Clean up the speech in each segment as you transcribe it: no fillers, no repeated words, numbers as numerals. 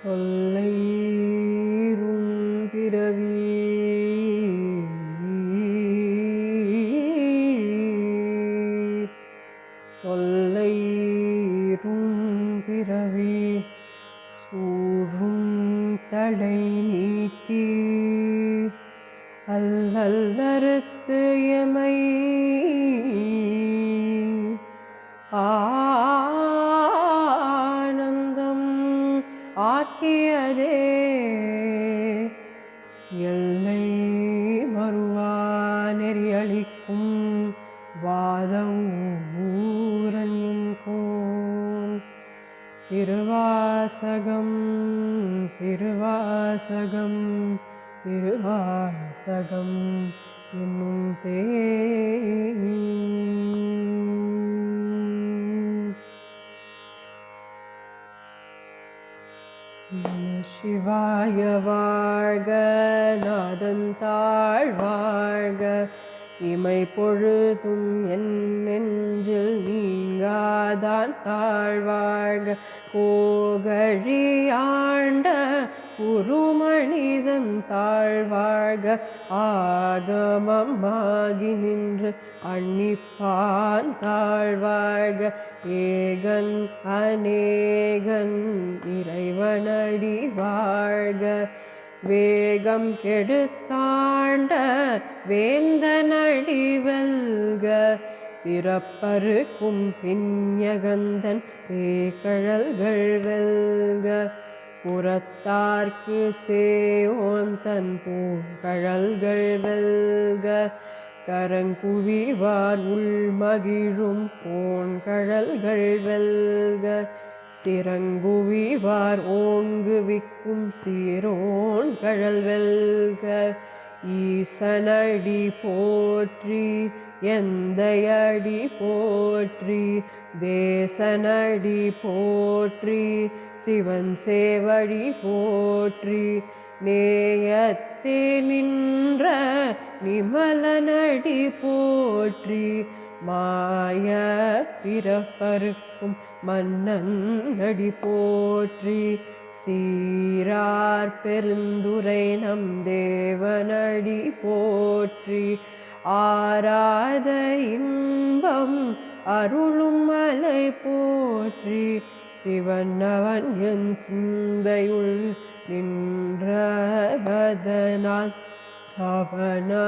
தொல்லைரும் பிறவி தொல்லைரும் பிறவி சூழும் தடை நீக்கி அல்லல்லறுத்து எமை ஆனந்தம் ஆக்கியதே எல்லை மறுவா நெறியளிக்கும் வாதவூரன் கோன் திருவாசகம் திருவாசகம் திருவாசகம் என்னும் நம சிவாய வாழ்க நாதந்தாள் வாழ்க இமை பொழுதும் என் நெஞ்சில் நீங்காதான் தாழ்வாழ்க கோகழி ஆண்ட குருமனிதன் தாழ்வாழ்க ஆகமமாகி நின்று அன்னிப்பான் தாழ்வாழ்க ஏகன் அநேகன் இறைவனடி வாழ்க வேகம் கெடுத்தாண்ட வேந்தனடி வெல்க பிறப்பருக்கும் பின்யகந்தன் பேக்கழல்கள் வெல்க புறத்தார்க்கு சேயோன் தன் பூங்கழல்கள் வெல்க கரங்குவிவார் உள்மகிழும் போன்கழல்கள் வெல்க சிறங்குவிவார் ஓங்குவிக்கும் சீரோன் கழல் வெல்க ஈசனடி போற்றி எந்தையடி போற்றி தேசனடி போற்றி சிவன் சேவடி போற்றி நேயத்தே நின்ற நிமலனடி போற்றி மாய பிறப்பருக்கும் மன்னன் அடி போற்றி சீரார் பெருந்துரை நம் தேவனடி போற்றி ஆராத இன்பம் அருளும் மலை போற்றி சிவனவன் என் சிந்தையுள் நின்றதனால் அவனருளாலே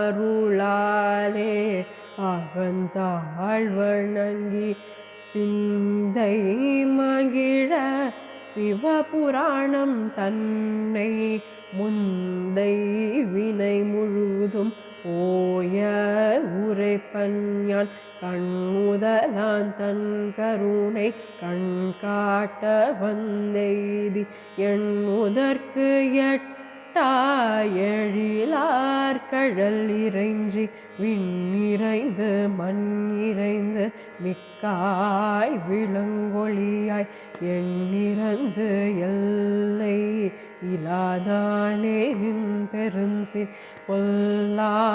அவன் தாழ்வணங்கி சிந்தை மகிழ சிவபுராணம் தன்னை முந்தை வினை முழுதும் ஓய உரைப்பஞ்ஞான் கண்முதலான் தன் கருணை கண் காட்ட வந்தெய்தி எண்ணுதற்கு எழிலார் கழல் இறைஞ்சி விண்ணிறைந்து மண் இறைந்து மிக்காய் விளங்கொழியாய் எண்ணிறந்து எல்லை இலாதானே நின் பெருஞ்சி பொல்லாவினையேன்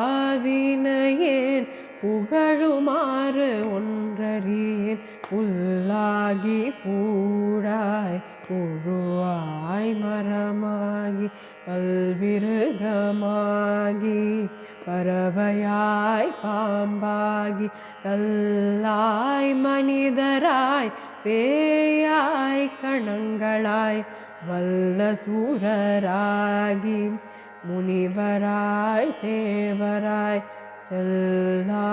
புகழுமாறு ஒன்றறியேன் புல்லாகி பூடாய் புழுவாய் மரமாகி பல்விருகமாகி பறவையாய் பாம்பாகி கல்லாய் மனிதராய் பேயாய் கணங்களாய் வல்ல சூரராகி முனிவராய் தேவராய் செல்லா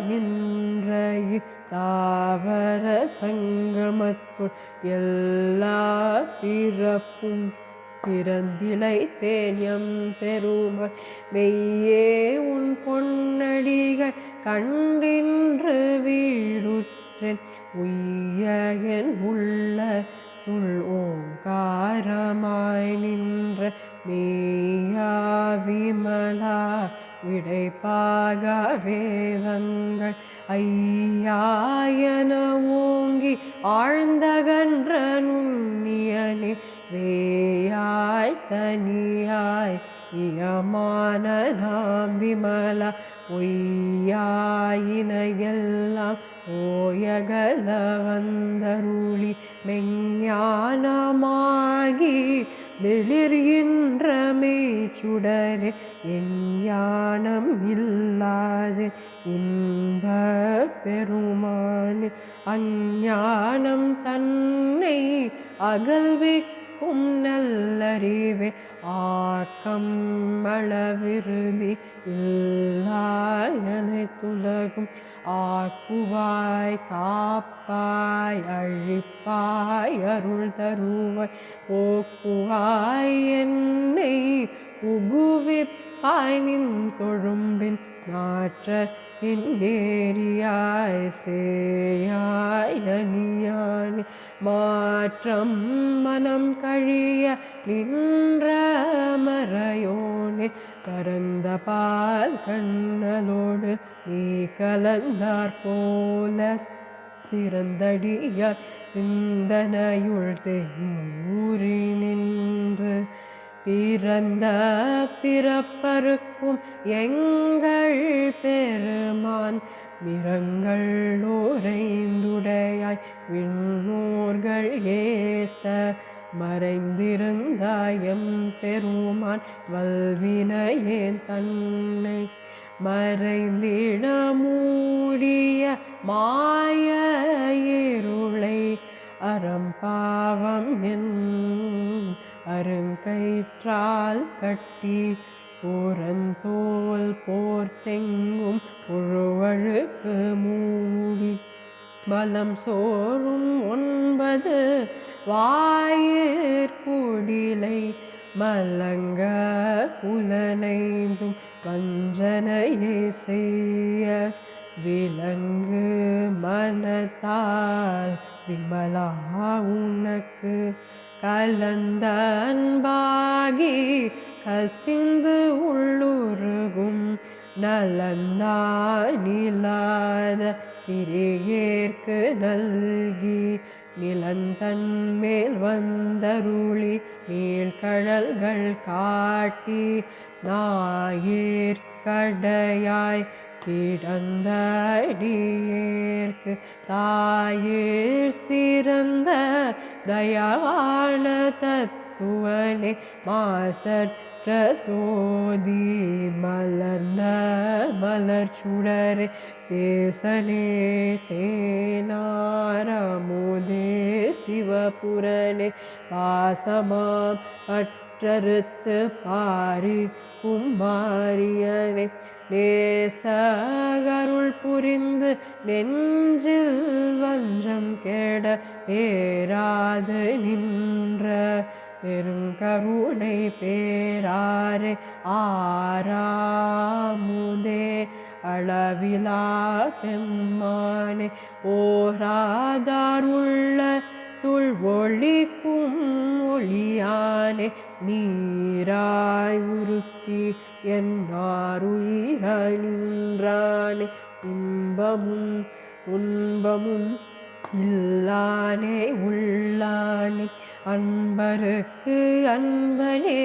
நின்ற தாவர சங்கமத்துள் எல்லா பிறப்பும் பிறந்திழைத்தேன் எம் பெருமாள் மெய்யே உன் பொன்னடிகள் கண்டின்று வீடுற்றேன் உய்ய என் உள்ள துள் ஓங்காரமாய் நின்ற மேயா விமலா விடைப்பாக வேதங்கள் ஐயாயன ஓங்கி ஆழ்ந்தகன்ற நுண்ணியனே வேயாய் தனியாய் இயமான நாம் விமலா பொய்யாயினையெல்லாம் ஓயகல வந்தருளி மெஞ்ஞானமாகி வெளிர்கின்ற மெய்ச்சுடரே எஞ்ஞானம் இல்லாது இன்ப பெருமானே அஞ்ஞானம் தன்னை அகல்விக்கும் நல்லறிவே ஆக்கம் அளவிருதி இல்லாயனைத்துலகும் ஆக்குவாய் காப்பாய் அழிப்பாய் அருள் தருவாய் போக்குவாய் என்னை புகுவிப்பாய் நின் தொழும்பின் நாற்றத்தின் நேரியாய் சேயாய் நனியானே மாற்றம் மனம் கழிய நின்ற மறையோனே கரந்த பால் கண்ணலோடு நீ கலந்தார் போல சிறந்தடியார் சிந்தனையுள் தேமூறி நின்று பிறந்த பிறப்பருக்கும் எங்கள் பெருமான் நிறங்கள் ஓரைந்துடையாய் விண்ணோர்கள் ஏத்த மறைந்திருந்தாயம் பெருமான் வல்வினையேன் தன்னை மறைந்திட மூடிய மாய இருளை அறம்பாவம் என் அருங்கயிற்றால் கட்டி புறந்தோல் போர்த்தெங்கும் புழுவழுக்கு மூடி பலம் சோறும் 9 வாயிற்குடிலை மலங்க புலனைந்தும் வஞ்சனையை செய்ய விலங்கு மனத்தால் விமலா உனக்கு கலந்த அன்பாகி கசிந்து உள்ளுருகும் நலந்தானிலாத சிறியேற்கு நல்கி நிலந்தன் மேல் வந்தருளி நீழ்கடல்கள் காட்டி நாயிற்கடையாய் கிடந்த அடியேற்கு தாயிற் சிறந்த தயவான தத்துவனே மாசற்ற சோதி மலர்ந்த மலர்ச்சுடரே தேசனே தேனாரமுதே சிவபுரனே பாசமாம் பற்றறுத்து பாரி கும்பாரியனே நேசகருள் புரிந்து நெஞ்சில் வஞ்சம் கெட பேராது நின்ற பெருங்கருணை பேராரே ஆறாமுதே அளவிலா பெம்மானே ஓராதாருள்ள துள் ஒளிக்கும் ஒளியானே நீராய் உருக்கி என்னாருயிராய் நின்றானே இன்பமும் துன்பமும் இல்லானே உள்ளானே அன்பருக்கு அன்பனே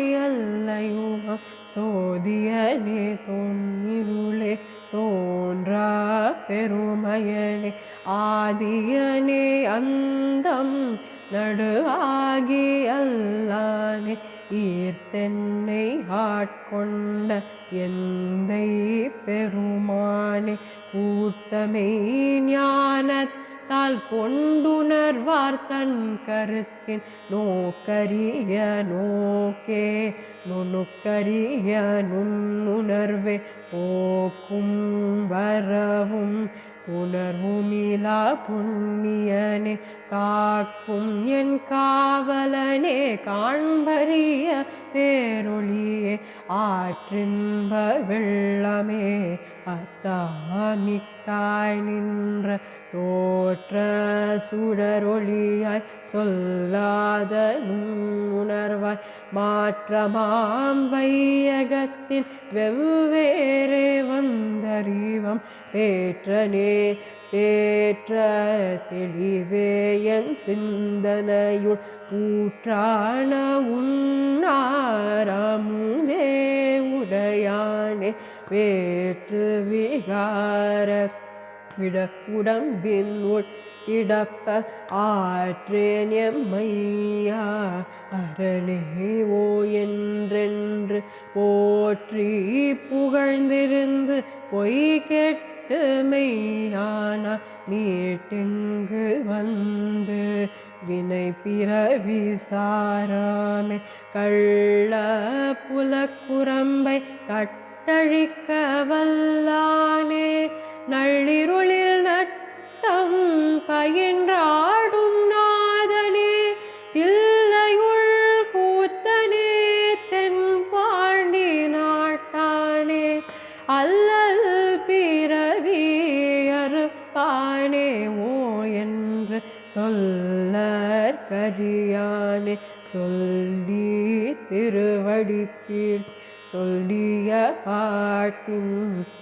ஆவையுமாயல்லையுமா சோதியனே தோன்னிருளே தோன்றா பெருமையனே ஆதியனே அந்தம் நடுவாகி அல்லானே ஈர்த்தென்னை ஆட்கொண்ட எந்தை பெருமானே கூட்டமே ஞானத்தால் கொண்டுணர்வார் தன் கருத்தின் நோக்கரிய நோக்கே நுணுக்கரிய நுண்ணுணர்வே போக்கும் வரவும் புணர்வுமிலா புண்ணியனே காக்கும் என் காவலனே காண்பரிய பேரொளியே ஆற்றின்ப வெள்ளமே அத்தாமிக்காய் நின்ற தோற்ற சுடரொளியாய் சொல்லாத நுண்ணுணர்வாய் மாற்றமாம் வையகத்தின் வெவ்வேறே வந்தறிவம் பேற்றனே தேற்ற தெளிவே என் சிந்தனையுள் ஊற்றான உன்னாரமுதே உடையானே வேற்று விகார விடக்குடம்பின் உள் கிடப்ப ஆற்றேன் எம்மையா அரணேவோ என்றென்று போற்றி புகழ்ந்திருந்து பொய் கெட்டு மெய்யான மீட்டெங்கு வந்து வினை பிறவி சாராமே கள்ள புலக்குரம்பை கட்டழிக்க வல்லானே நள்ளிருளில் நட்டம் பயின்றாடும் நாதனே தில்லையுள் கூத்தனே தென்பாண்டி நாட்டானே அல்லல் பிறவி அறுப்பானே ஓ என்று சொல்லற்கரியானே சொல்லி திருவடிக்கீழ் சொல்லிய பாட்டின்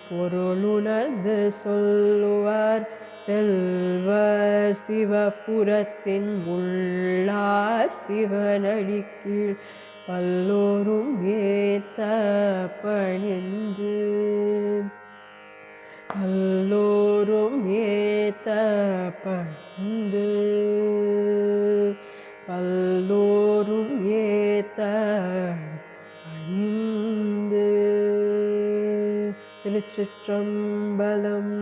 பொருளுணர்ந்து சொல்லுவார் செல்வர் சிவபுரத்தின் உள்ளார் சிவனடிக்கீழ் பல்லோரும் ஏத்த பணிந்து பல்லோரும் ஏத்த பணிந்து பல்லோரும் ஏத்த பணிந்து. திருச்சிற்றம்பலம்.